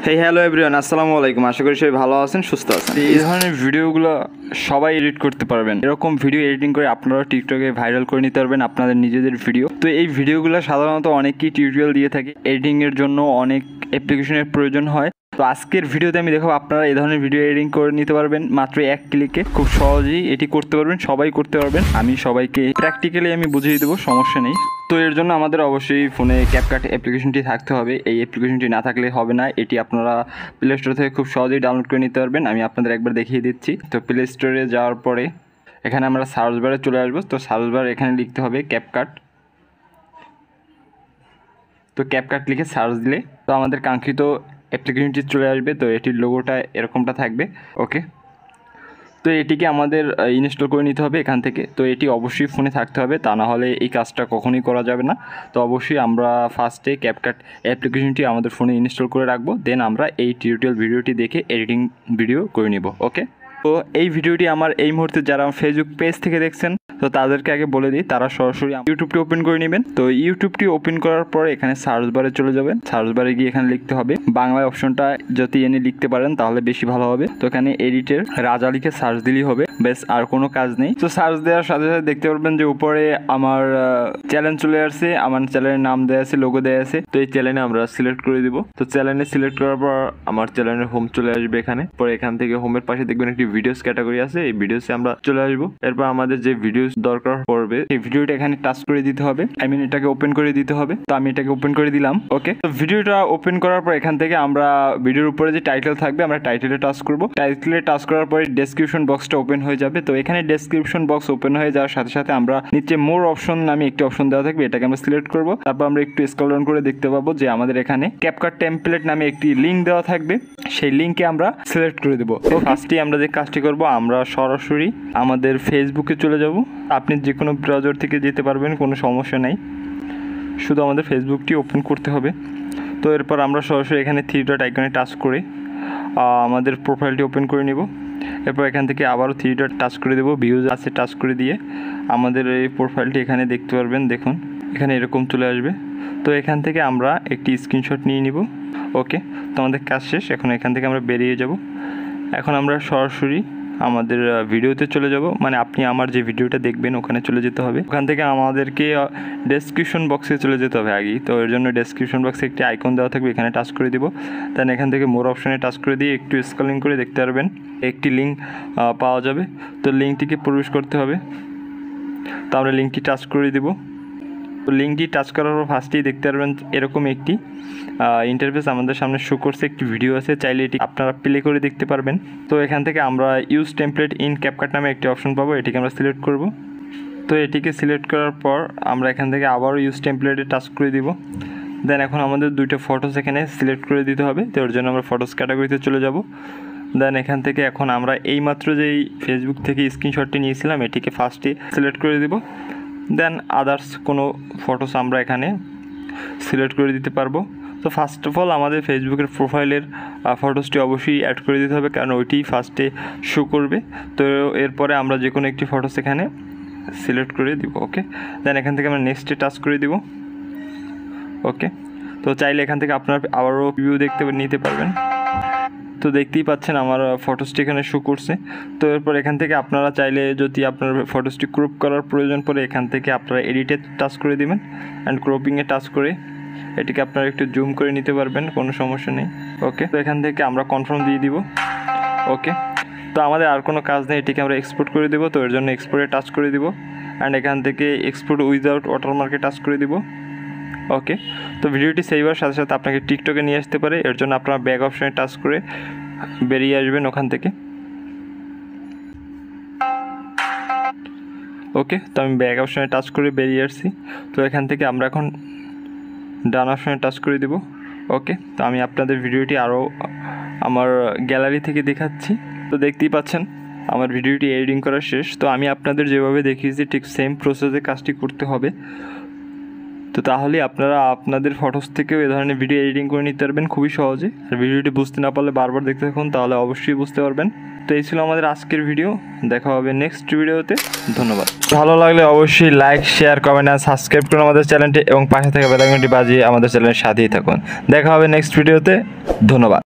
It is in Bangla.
হ্যালো এভরিওয়ান, আসসালামু আলাইকুম। আশা করি সবাই ভালো আছেন, সুস্থ আছেন। এই ধরনের ভিডিওগুলো সবাই এডিট করতে পারবেন। এরকম ভিডিও এডিটিং করে আপনারা টিকটকে ভাইরাল করে নিতে পারবেন আপনাদের নিজেদের ভিডিও। তো এই ভিডিওগুলো সাধারণত অনেকেই টিউটোরিয়াল দিয়ে থাকে। এডিটিংয়ের জন্য অনেক অ্যাপ্লিকেশনের প্রয়োজন হয়। তো আজকের ভিডিওতে আমি দেখাবো আপনারা এই ধরনের ভিডিও এডিটিং করে নিতে পারবেন মাত্র এক ক্লিকে। খুব সহজেই এটি করতে পারবেন, সবাই করতে পারবেন। আমি সবাইকে প্র্যাকটিক্যালি বুঝিয়ে দেবো, সমস্যা নেই। তো এর জন্য আমাদের অবশ্যই ফোনে ক্যাপকাট অ্যাপ্লিকেশনটি থাকতে হবে। এই অ্যাপ্লিকেশনটি না থাকলে হবে না। এটি আপনারা প্লে স্টোর থেকে খুব সহজেই ডাউনলোড করে নিতে পারবেন। আমি আপনাদের একবার দেখিয়ে দিচ্ছি। তো প্লে স্টোরে যাওয়ার পরে এখানে আমরা সার্চ বারে চলে আসবো। তো সার্চ বার এখানে লিখতে হবে ক্যাপকাট। তো ক্যাপকাট লিখে সার্চ দিলে তো আমাদের কাঙ্ক্ষিত অ্যাপ্লিকেশনটি চলে আসবে। তো এটির লোগোটা এরকমটা থাকবে। ওকে, তো এটিকে আমাদের ইনস্টল করে নিতে হবে এখান থেকে। তো এটি অবশ্যই ফোনে থাকতে হবে, তা না হলে এই কাজটা কখনোই করা যাবে না। তো অবশ্যই আমরা ফার্স্টে ক্যাপকাট অ্যাপ্লিকেশনটি আমাদের ফোনে ইনস্টল করে রাখবো। দেন আমরা এই টিউটোরিয়াল ভিডিওটি দেখে এডিটিং ভিডিও করে নিব। ওকে, তো এই ভিডিওটি আমার এই মুহূর্তে যারা ফেসবুক পেজ থেকে দেখছেন তো তাদেরকে আগে বলে দিই, তারা সরাসরি ইউটিউবটি ওপেন করে নেবেন। তো ইউটিউবটি ওপেন করার পরে এখানে সার্চ বারে চলে যাবেন। সার্চ বারে গিয়ে এখানে লিখতে হবে বাংলা অপশনটা যদি এনে লিখতে পারেন তাহলে বেশি ভালো হবে। তো এখানে এডিটের রাজা লিখে সার্চ দিলেই হবে, বেশ আর কোনো কাজ নেই। তো সার্চ দেওয়ার সাথে সাথে দেখতে পারবেন যে উপরে আমার চ্যানেল চলে আসছে। আমার চ্যানেলের নাম দেওয়া আছে, লোগো দেওয়া আছে। তো এই চ্যানেলে আমরা সিলেক্ট করে দিব। তো চ্যানেলে সিলেক্ট করার পর আমার চ্যানেলের হোম চলে আসবে এখানে। পরে এখান থেকে হোমের পাশে দেখবেন একটি ভিডিওস ক্যাটাগরি আছে, এই ভিডিওসে আমরা চলে আসবো। এরপর আমাদের যে ভিডিওস দরকার পড়বে এই ভিডিওটা এখানে টাচ করে দিতে হবে। এটাকে ওপেন করে দিতে হবে। তো আমি এটাকে ওপেন করে দিলাম। ওকে, তো ভিডিওটা ওপেন করার পর এখান থেকে আমরা ভিডিওর উপরে যে টাইটেল থাকবে আমরা টাইটেলে টাচ করব। টাইটেলে টাচ করার পরে ডেসক্রিপশন বক্সটা ওপেন হয়ে যাবে। তো এখানে ডেসক্রিপশন বক্স ওপেন হয়ে যাওয়ার সাথে সাথে আমরা নিচে মোর অপশন নামে একটি অপশন দেওয়া থাকবে, এটাকে আমরা সিলেক্ট করব। তারপর আমরা একটু স্ক্রল ডাউন করে দেখতে পাবো যে আমাদের এখানে ক্যাপকাট টেমপ্লেট নামে একটি লিঙ্ক দেওয়া থাকবে, সেই লিঙ্কে আমরা সিলেক্ট করে দেবো। তো ফার্স্টেই আমরা যে কাজটি করব, আমরা সরাসরি আমাদের ফেসবুকে চলে যাব। আপনি যে কোনো ব্রাউজার থেকে যেতে পারবেন, কোনো সমস্যা নেই, শুধু আমাদের ফেসবুকটি ওপেন করতে হবে। তো এরপর আমরা সরাসরি এখানে থ্রি ডট আইকনে টাচ করে আমাদের প্রোফাইলটি ওপেন করে নেব। এরপর এখান থেকে আবারও থ্রি ডট টাচ করে দেবো, ভিউজ আছে টাচ করে দিয়ে আমাদের এই প্রোফাইলটি এখানে দেখতে পারবেন। দেখুন এখানে এরকম চলে আসবে। তো এখান থেকে আমরা একটি স্ক্রিনশট নিয়ে নিব। ওকে, তো আমাদের কাজ শেষ। এখন এখান থেকে আমরা বেরিয়ে যাব। এখন আমরা সরাসরি আমাদের ভিডিওতে চলে যাব, মানে আপনি আমার যে ভিডিওটা দেখবেন ওখানে চলে যেতে হবে। ওখান থেকে আমাদেরকে ডেসক্রিপশন বক্সে চলে যেতে হবে আগেই। তো এর জন্য ডেসক্রিপশন বক্সে একটি আইকন দেওয়া থাকবে, এখানে টাচ করে দিব। দেন এখান থেকে মোর অপশনে টাচ করে দিয়ে একটু স্ক্রলিং করে দেখতে পারবেন একটি লিঙ্ক পাওয়া যাবে। তো লিঙ্কটিকে প্রবেশ করতে হবে। তো আমরা লিঙ্কটি টাচ করে দিব। তো লিঙ্কটি টাচ করার পর ফার্স্টেই দেখতে পারবেন এরকম একটি ইন্টারফেস আমাদের সামনে শো করছে। একটি ভিডিও আছে, চাইলে এটি আপনারা প্লে করে দেখতে পারবেন। তো এখান থেকে আমরা ইউজ টেমপ্লেট ইন ক্যাপকাট নামে একটি অপশন পাবো, এটিকে আমরা সিলেক্ট করব। তো এটিকে সিলেক্ট করার পর আমরা এখান থেকে আবারও ইউজ টেমপ্লেটে টাচ করে দিব। দেন এখন আমাদের দুইটা ফটোস এখানে সিলেক্ট করে দিতে হবে। তো এর জন্য আমরা ফটোস ক্যাটাগরিতে চলে যাব। দেন এখান থেকে এখন আমরা এইমাত্র যেই ফেসবুক থেকে স্ক্রিনশটটি নিয়েছিলাম এটিকে ফার্স্টে সিলেক্ট করে দিব। দেন আদার্স কোনো ফটোস আমরা এখানে সিলেক্ট করে দিতে পারবো। তো ফার্স্ট অফ অল আমাদের ফেসবুকের প্রোফাইলের ফটোসটি অবশ্যই অ্যাড করে দিতে হবে, কারণ ওইটি ফার্স্টে শো করবে। তো এরপরে আমরা যে কোনো একটি ফটোস এখানে সিলেক্ট করে দিব। ওকে, দেন এখান থেকে আমরা নেক্সটে টাচ করে দিব। ওকে, তো চাইলে এখান থেকে আপনার আবারও ভিউ নিতে পারবেন। তো দেখতেই পাচ্ছেন আমার ফটোসটি এখানে শো করছে। তো এরপর এখান থেকে আপনারা চাইলে যদি আপনার ফটোসটি ক্রপ করার প্রয়োজন পড়ে এখান থেকে আপনারা এডিটে টাচ করে দিবেন অ্যান্ড ক্রপিংয়ে টাচ করে এটিকে আপনারা একটু জুম করে নিতে পারবেন, কোনো সমস্যা নেই। ওকে, তো এখান থেকে আমরা কনফার্ম দিয়ে দিব। ওকে, তো আমাদের আর কোনো কাজ নেই, এটিকে আমরা এক্সপোর্ট করে দেবো। তো এর জন্য এক্সপোর্টে টাচ করে দিব অ্যান্ড এখান থেকে এক্সপোর্ট উইদাউট ওয়াটারমার্কে টাচ করে দিব। ওকে, তো ভিডিওটি সেভ হওয়ার সাথে সাথে আপনাকে টিকটকে নিয়ে আসতে পারে। এর জন্য আপনারা ব্যাক অপশনে টাচ করে বেরিয়ে আসবেন ওখান থেকে। ওকে, তো আমি ব্যাক অপশনে টাচ করে বেরিয়ে আসছি। তো এখান থেকে আমরা এখন ডান অপশনে টাচ করে দেব। ওকে, তো আমি আপনাদের ভিডিওটি আরও আমার গ্যালারি থেকে দেখাচ্ছি। তো দেখতেই পাচ্ছেন আমার ভিডিওটি এডিটিং করা শেষ। তো আমি আপনাদের যেভাবে দেখিয়েছি ঠিক সেম প্রসেসে কাজটি করতে হবে। তো তাহলে আপনারা আপনাদের ফটোস থেকেও এই ধরনের ভিডিও এডিটিং করে নিতে পারবেন খুবই সহজে। আর ভিডিওটি বুঝতে না পারলে বারবার দেখতে থাকুন, তাহলে অবশ্যই বুঝতে পারবেন। তো এই ছিল আমাদের আজকের ভিডিও, দেখা হবে নেক্সট ভিডিওতে। ধন্যবাদ। ভালো লাগলে অবশ্যই লাইক, শেয়ার, কমেন্ট আর সাবস্ক্রাইব করুন আমাদের চ্যানেলটি এবং পাশে থাকা বেল আইকনটি বাজিয়ে আমাদের চ্যানেলের সাথেই থাকুন। দেখা হবে নেক্সট ভিডিওতে। ধন্যবাদ।